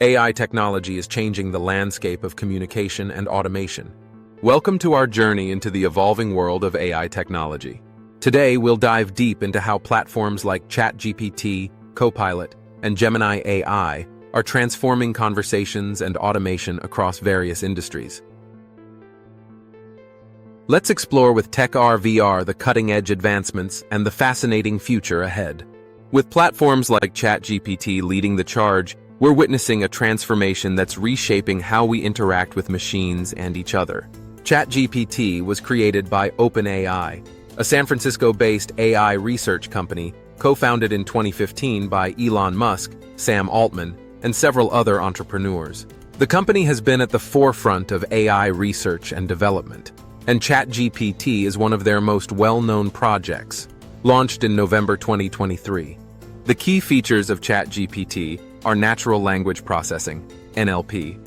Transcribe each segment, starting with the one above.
AI technology is changing the landscape of communication and automation. Welcome to our journey into the evolving world of AI technology. Today, we'll dive deep into how platforms like ChatGPT, Copilot, and Gemini AI are transforming conversations and automation across various industries. Let's explore with TechR the cutting-edge advancements and the fascinating future ahead. With platforms like ChatGPT leading the charge, we're witnessing a transformation that's reshaping how we interact with machines and each other. ChatGPT was created by OpenAI, a San Francisco-based AI research company co-founded in 2015 by Elon Musk, Sam Altman, and several other entrepreneurs. The company has been at the forefront of AI research and development, and ChatGPT is one of their most well-known projects, launched in November 2023. The key features of ChatGPT are natural language processing, NLP.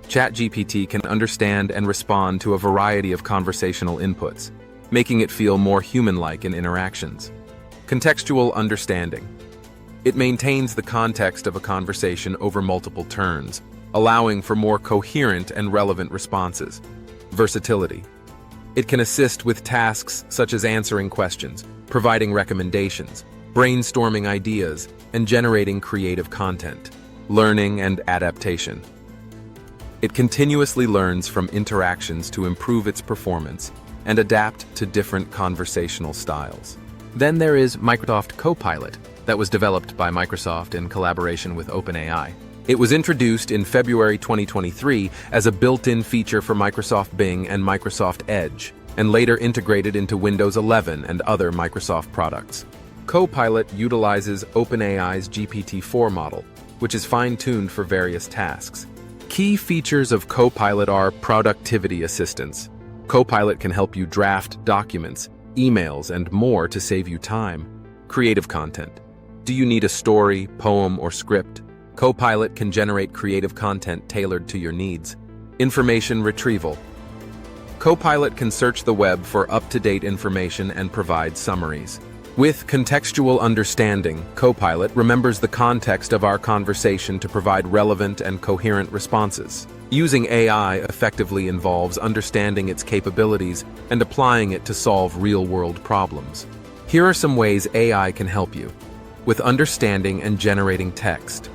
ChatGPT can understand and respond to a variety of conversational inputs, making it feel more human-like in interactions. Contextual understanding. It maintains the context of a conversation over multiple turns, allowing for more coherent and relevant responses. Versatility. It can assist with tasks such as answering questions, providing recommendations, brainstorming ideas, and generating creative content. Learning and adaptation. It continuously learns from interactions to improve its performance and adapt to different conversational styles. Then there is Microsoft Copilot, that was developed by Microsoft in collaboration with OpenAI. It was introduced in February 2023 as a built-in feature for Microsoft Bing and Microsoft Edge, and later integrated into Windows 11 and other Microsoft products. Copilot utilizes OpenAI's GPT-4 model, which is fine-tuned for various tasks. Key features of Copilot are productivity assistance. Copilot can help you draft documents, emails, and more to save you time. Creative content. Do you need a story, poem, or script? Copilot can generate creative content tailored to your needs. Information retrieval. Copilot can search the web for up-to-date information and provide summaries. With contextual understanding, Copilot remembers the context of our conversation to provide relevant and coherent responses. Using AI effectively involves understanding its capabilities and applying it to solve real-world problems. Here are some ways AI can help you. With understanding and generating text.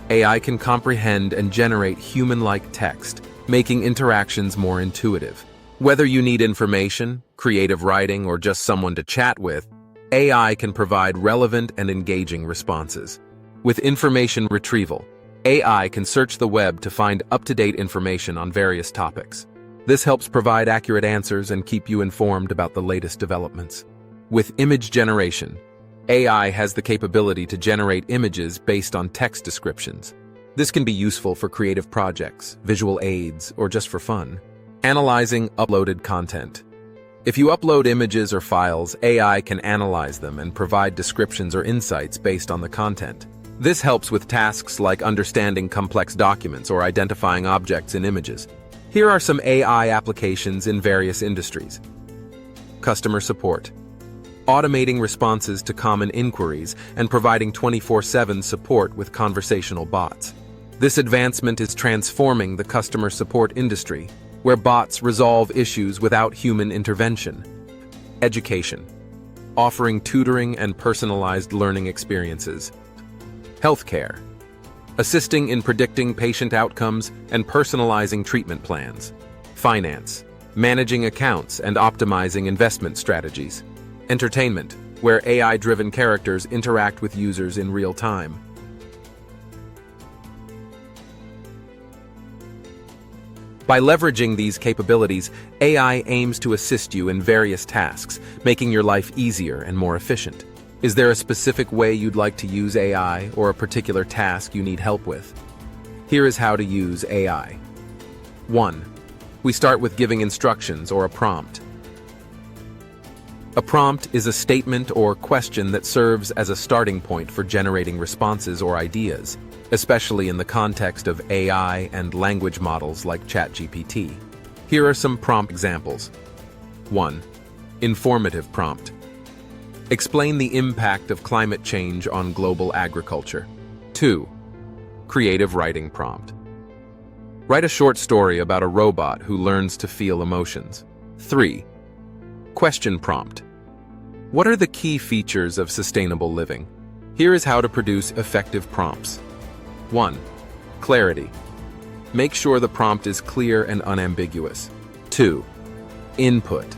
AI can comprehend and generate human-like text, making interactions more intuitive. Whether you need information, creative writing, or just someone to chat with, AI can provide relevant and engaging responses. With information retrieval, AI can search the web to find up-to-date information on various topics. This helps provide accurate answers and keep you informed about the latest developments. With image generation, AI has the capability to generate images based on text descriptions. This can be useful for creative projects, visual aids, or just for fun. Analyzing uploaded content. If you upload images or files, AI can analyze them and provide descriptions or insights based on the content. This helps with tasks like understanding complex documents or identifying objects in images. Here are some AI applications in various industries. Customer support. Automating responses to common inquiries and providing 24/7 support with conversational bots. This advancement is transforming the customer support industry, where bots resolve issues without human intervention. Education. Offering tutoring and personalized learning experiences. Healthcare. Assisting in predicting patient outcomes and personalizing treatment plans. Finance. Managing accounts and optimizing investment strategies. Entertainment, where AI-driven characters interact with users in real time. By leveraging these capabilities, AI aims to assist you in various tasks, making your life easier and more efficient. Is there a specific way you'd like to use AI or a particular task you need help with? Here is how to use AI. 1. We start with giving instructions or a prompt. A prompt is a statement or question that serves as a starting point for generating responses or ideas, especially in the context of AI and language models like ChatGPT. Here are some prompt examples. 1. Informative prompt. Explain the impact of climate change on global agriculture. 2. Creative writing prompt. Write a short story about a robot who learns to feel emotions. 3. Question prompt. What are the key features of sustainable living? Here is how to produce effective prompts. 1. Clarity. Make sure the prompt is clear and unambiguous. 2. Input.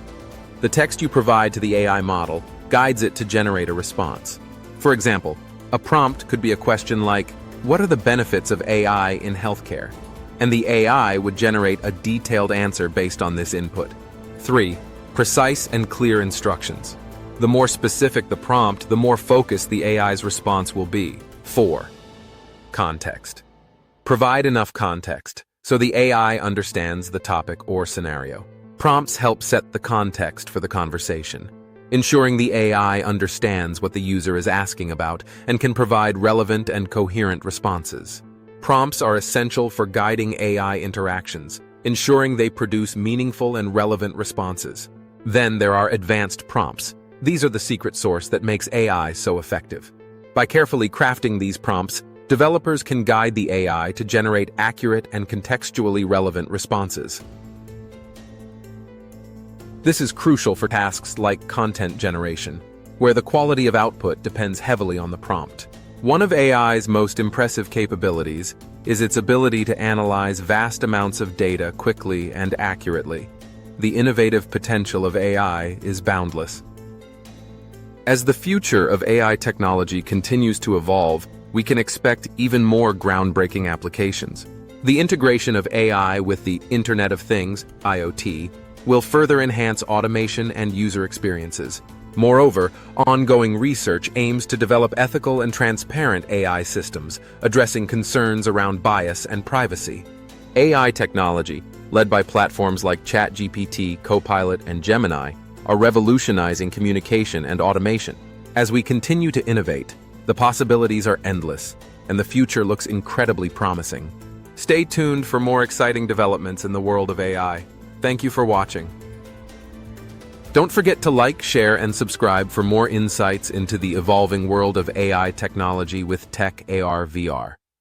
The text you provide to the AI model guides it to generate a response. For example, a prompt could be a question like, "What are the benefits of AI in healthcare?" And the AI would generate a detailed answer based on this input. 3. Precise and clear instructions. The more specific the prompt, the more focused the AI's response will be. 4. Context. Provide enough context so the AI understands the topic or scenario. Prompts help set the context for the conversation, ensuring the AI understands what the user is asking about and can provide relevant and coherent responses. Prompts are essential for guiding AI interactions, ensuring they produce meaningful and relevant responses. Then there are advanced prompts. These are the secret sauce that makes AI so effective. By carefully crafting these prompts, developers can guide the AI to generate accurate and contextually relevant responses. This is crucial for tasks like content generation, where the quality of output depends heavily on the prompt. One of AI's most impressive capabilities is its ability to analyze vast amounts of data quickly and accurately. The innovative potential of AI is boundless. As the future of AI technology continues to evolve, we can expect even more groundbreaking applications. The integration of AI with the Internet of Things, IoT, will further enhance automation and user experiences. Moreover, ongoing research aims to develop ethical and transparent AI systems, addressing concerns around bias and privacy. AI technology, led by platforms like ChatGPT, Copilot, and Gemini, are revolutionizing communication and automation. As we continue to innovate, the possibilities are endless, and the future looks incredibly promising. Stay tuned for more exciting developments in the world of AI. Thank you for watching. Don't forget to like, share, and subscribe for more insights into the evolving world of AI technology with Tech AR VR.